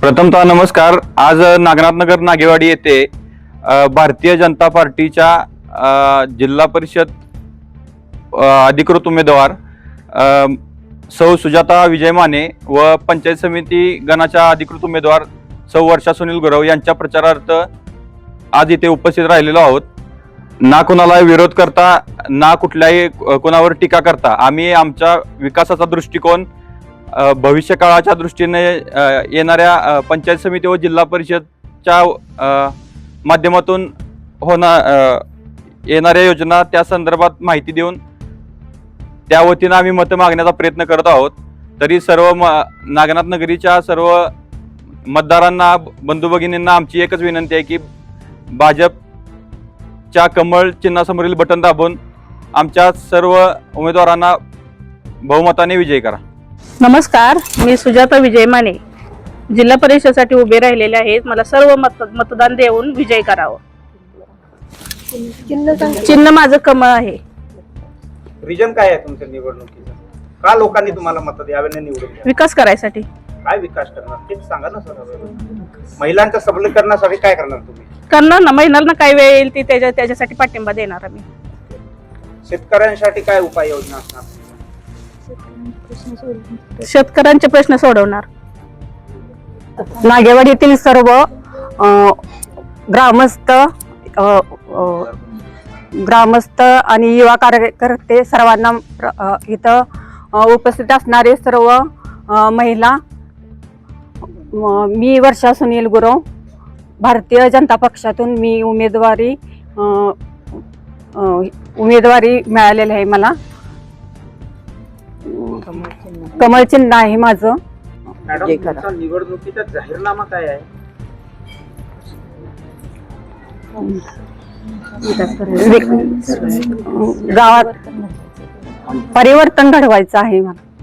प्रथमतः नमस्कार। आज नागनाथनगर नागेवाडी येथे भारतीय जनता पार्टीच्या जिल्हा परिषद अधिकृत उमेदवार सौ सुजाता विजय माने व पंचायत समिती गणाच्या अधिकृत उमेदवार सौ वर्षा सुनील गुरव यांच्या प्रचारार्थ आज इथे उपस्थित राहिलेलो आहोत। ना कोणाला विरोध करता ना कुठल्याही कोणावर टीका करता आम्ही आमच्या विकासाचा दृष्टिकोन भविष्य काळाच्या दृष्टीने येणाऱ्या पंचायत समिती व जिल्हा परिषदच्या माध्यमातून येणाऱ्या योजना त्या संदर्भात माहिती देऊन त्या वतीने आम्ही मत मागण्याचा प्रयत्न करत आहोत। तरी सर्व नागनाथ नगरीच्या सर्व मतदारांना बंधू भगिनींना आमची एकच विनंती आहे की भाजपच्या कमळ चिन्हासमोरील बटन दाबून आमच्या सर्व उमेदवारांना बहुमताने विजयी करा। नमस्कार, मी सुजाता विजय माने जिल्हा परिषदेसाठी उभे राहिलेले आहेत। मला सर्व मतदान देऊन विजय करावं। चिन्ह माझं कमळ आहे। रिजन काय आहे तुमच्या निवडणुकीचं? का लोकांनी तुम्हाला मत द्यावे निवडून? विकास करायसाठी। काय विकास करणार ते सांगा ना सर। महिलांच्या सबलीकरणासाठी काय करणार तुम्ही? करणार ना, महिलांना काय वेळ येईल ती त्याच्यासाठी पाठिंबा देणार आम्ही। शेतकऱ्यांसाठी काय उपाययोजना असणार? शेतकऱ्यांचे प्रश्न सोडवणार। नागेवाडीतील सर्व ग्रामस्थ आणि युवा कार्यकर्ते सर्वांना इथं उपस्थित असणारे सर्व महिला, मी वर्षा सुनील गुरव भारतीय जनता पक्षातून मी उमेदवारी मिळालेली आहे। मला कमळ चिन्ह आहे माझं। मॅडम, तुमचा निवडणुकीचा जाहीरनामा काय आहे? गावात परिवर्तन घडवायचं आहे मला।